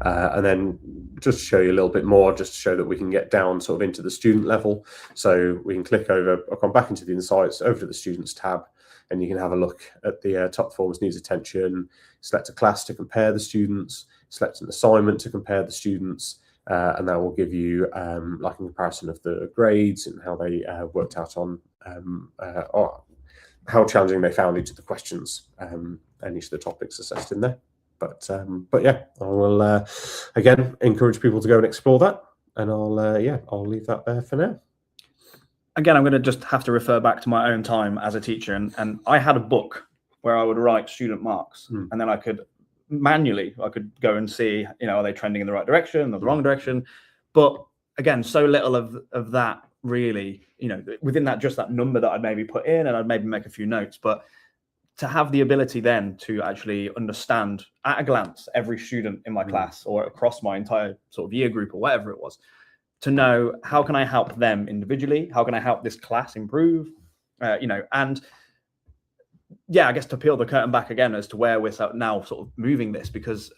And then just to show you a little bit more, just to show that we can get down sort of into the student level. So we can click over, I'll come back into the insights, over to the students tab, and you can have a look at the top performance needs attention, select a class to compare the students, select an assignment to compare the students, and that will give you like a comparison of the grades and how they worked out on or how challenging they found each of the questions and each of the topics assessed in there. But yeah, I will again encourage people to go and explore that, and I'll leave that there for now. Again, I'm going to just have to refer back to my own time as a teacher, and I had a book where I would write student marks, and then I could manually go and see, are they trending in the right direction or the wrong direction? But again, so little of that really, within that, just that number that I'd maybe put in, and I'd maybe make a few notes, but to have the ability then to actually understand at a glance every student in my class or across my entire sort of year group or whatever it was, to know how can I help them individually, how can I help this class improve, and yeah, I guess to peel the curtain back again as to where we're now sort of moving this, because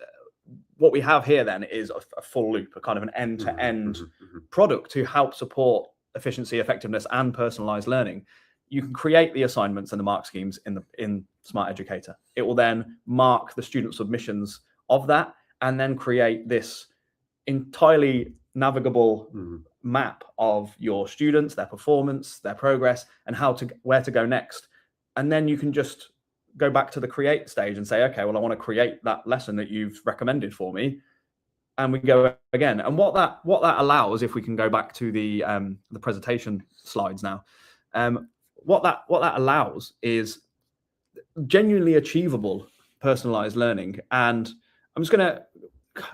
what we have here then is a full loop, a kind of an end-to-end product to help support efficiency, effectiveness, and personalized learning. You can create the assignments and the mark schemes in SmartEducator. It will then mark the student submissions of that, and then create this entirely navigable map of your students, their performance, their progress, and where to go next. And then you can just go back to the create stage and say, okay, well, I want to create that lesson that you've recommended for me, and we go again. And what that allows, if we can go back to the presentation slides now, what that allows is genuinely achievable personalized learning. And I'm just going to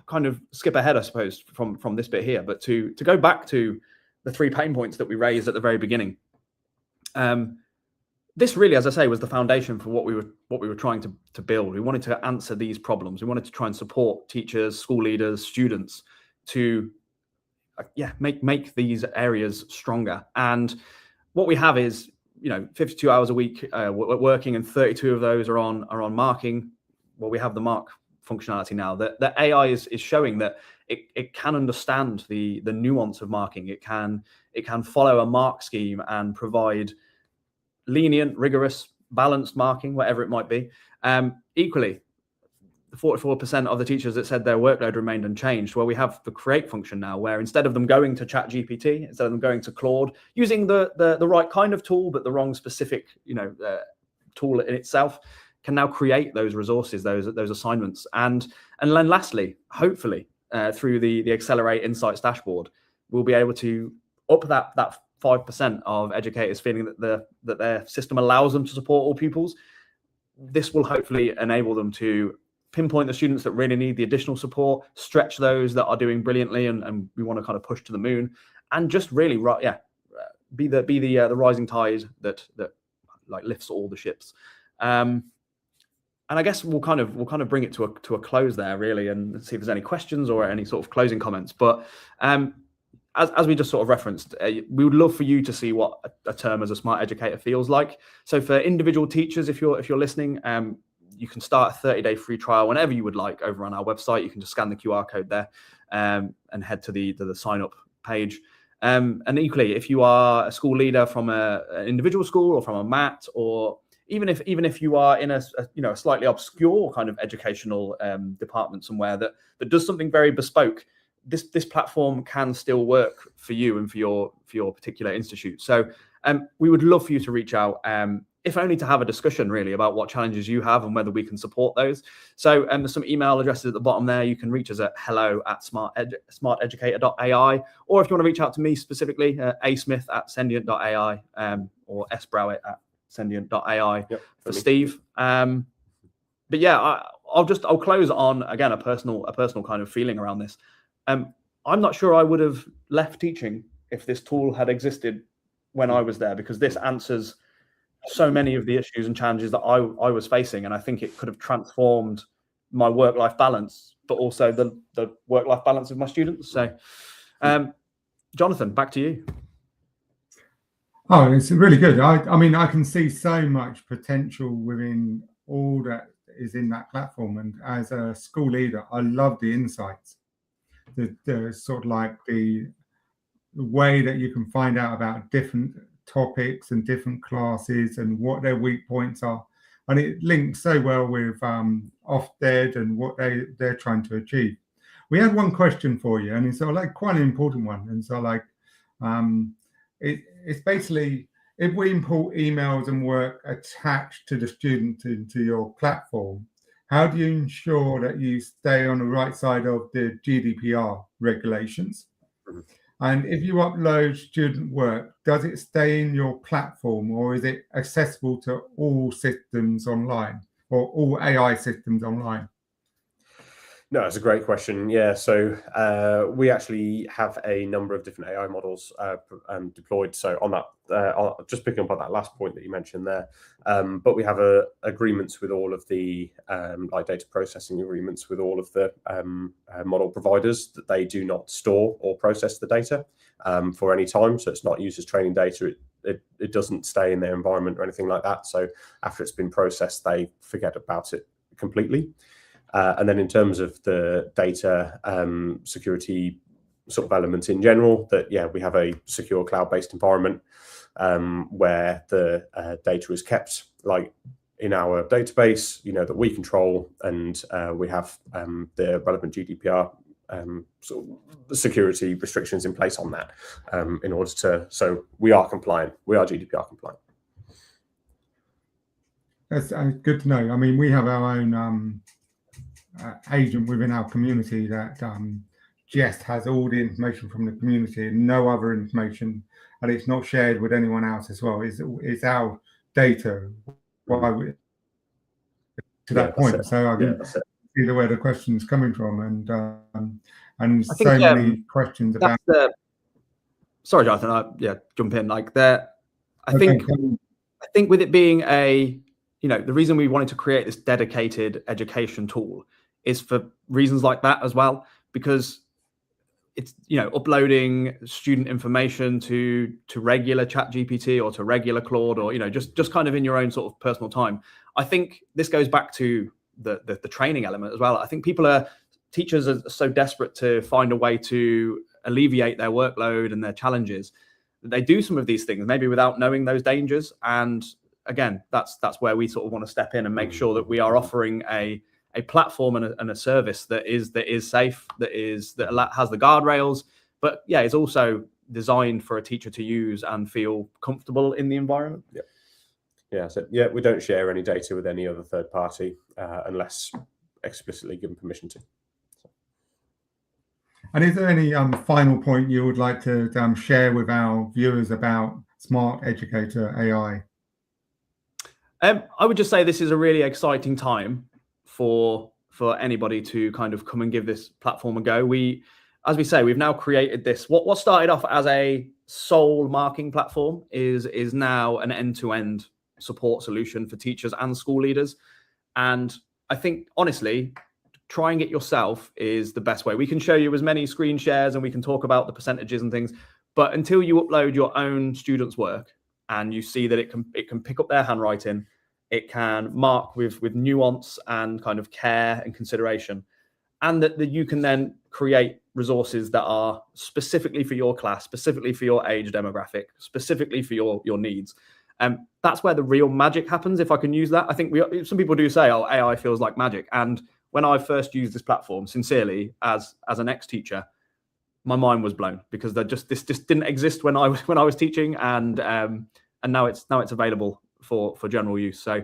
kind of skip ahead, I suppose, from this bit here, but to go back to the 3 pain points that we raised at the very beginning. This really, as I say, was the foundation for what we were trying to build. We wanted to answer these problems. We wanted to try and support teachers, school leaders, students to make these areas stronger. And what we have is 52 hours a week working, and 32 of those are on marking. Well, we have the mark functionality now. The AI is showing that it can understand the nuance of marking. It can follow a mark scheme and provide lenient, rigorous, balanced marking, whatever it might be. Equally, 44% of the teachers that said their workload remained unchanged. Well, we have the create function now, where instead of them going to ChatGPT, instead of them going to Claude, using the right kind of tool but the wrong specific tool in itself, can now create those resources, those assignments. And then lastly, hopefully, through the Accelerate Insights dashboard, we'll be able to up that 5% of educators feeling that their system allows them to support all pupils. This will hopefully enable them to pinpoint the students that really need the additional support, stretch those that are doing brilliantly and we want to kind of push to the moon, and just really be the rising tide that like lifts all the ships. And I guess we'll kind of bring it to a close there, really, and see if there's any questions or any sort of closing comments. But as we just sort of referenced, we would love for you to see what a term as a smart educator feels like. So for individual teachers, if you're listening, you can start a 30-day free trial whenever you would like over on our website. You can just scan the QR code there and head to the sign up page. And equally, if you are a school leader from an individual school or from a MAT, or even if you are in a slightly obscure kind of educational department somewhere that does something very bespoke, this platform can still work for you and for your particular institute. So we would love for you to reach out, if only to have a discussion really about what challenges you have and whether we can support those. So there's some email addresses at the bottom there. You can reach us at hello@smarteducator.ai, or if you want to reach out to me specifically, asmith@sendient.ai, or sbrowett@sendient.ai for Steve. But yeah, I'll close on again a personal kind of feeling around this. I'm not sure I would have left teaching if this tool had existed when I was there, because this answers so many of the issues and challenges that I was facing, and I think it could have transformed my work-life balance, but also the work-life balance of my students. So, Jonathan, back to you. Oh, it's really good. I mean, I can see so much potential within all that is in that platform, and as a school leader, I love the insights. The sort of like the way that you can find out about different topics and different classes and what their weak points are, and it links so well with Ofsted and what they're trying to achieve. We had one question for you, and it's like quite an important one, and so like it's basically, if we import emails and work attached to the student into your platform, how do you ensure that you stay on the right side of the GDPR regulations? And if you upload student work, does it stay in your platform, or is it accessible to all systems online, or all AI systems online? No, it's a great question. Yeah, so we actually have a number of different AI models deployed. So on that, just picking up on that last point that you mentioned there, but we have agreements with all of the like data processing agreements with all of the model providers that they do not store or process the data for any time. So it's not used as training data. It doesn't stay in their environment or anything like that. So after it's been processed, they forget about it completely. And then in terms of the data security sort of element in general, that we have a secure cloud-based environment where the data is kept like in our database, that we control, and we have the relevant GDPR sort of security restrictions in place on that in order to, so we are compliant. We are GDPR compliant. That's good to know. I mean, we have our own agent within our community that just has all the information from the community and no other information, and it's not shared with anyone else as well. It's our data to that point. So I can see where the question's coming from, and so many questions about. Sorry, Jonathan. Jump in. Like that, I think with it being the reason we wanted to create this dedicated education tool is for reasons like that as well, because it's uploading student information to regular ChatGPT or to regular Claude, or just kind of in your own sort of personal time. I think this goes back to the training element as well. I think teachers are so desperate to find a way to alleviate their workload and their challenges that they do some of these things maybe without knowing those dangers. And again, that's where we sort of want to step in and make sure that we are offering a platform and a service that is safe, that has the guardrails, but is also designed for a teacher to use and feel comfortable in the environment. So we don't share any data with any other third party unless explicitly given permission to. And is there any final point you would like to share with our viewers about SmartEducator AI? I would just say this is a really exciting time for anybody to kind of come and give this platform a go. As we say, we've now created this. What started off as a sole marking platform is now an end-to-end support solution for teachers and school leaders. And I think, honestly, trying it yourself is the best way. We can show you as many screen shares and we can talk about the percentages and things, but until you upload your own students' work and you see that it can pick up their handwriting, it can mark with nuance and kind of care and consideration, and that you can then create resources that are specifically for your class, specifically for your age demographic, specifically for your needs. That's where the real magic happens, if I can use that. I think some people do say, oh, AI feels like magic. And when I first used this platform, sincerely, as an ex-teacher, my mind was blown, because this just didn't exist when I was teaching, and now it's available for general use. So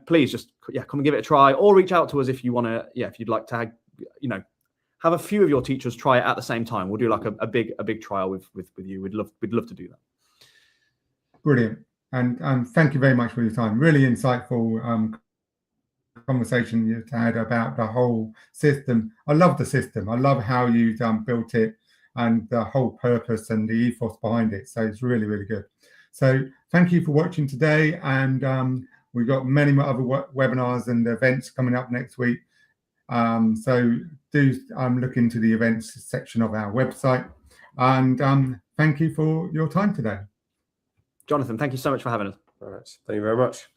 please just come and give it a try, or reach out to us if you want to. If you'd like to, have a few of your teachers try it at the same time. We'll do like a big trial with you. We'd love to do that. Brilliant, and thank you very much for your time. Really insightful conversation you had about the whole system. I love the system. I love how you built it, and the whole purpose and the ethos behind it. So it's really, really good. So thank you for watching today, and we've got many more other webinars and events coming up next week. So do look into the events section of our website, and thank you for your time today. Jonathan, thank you so much for having us. All right, thank you very much.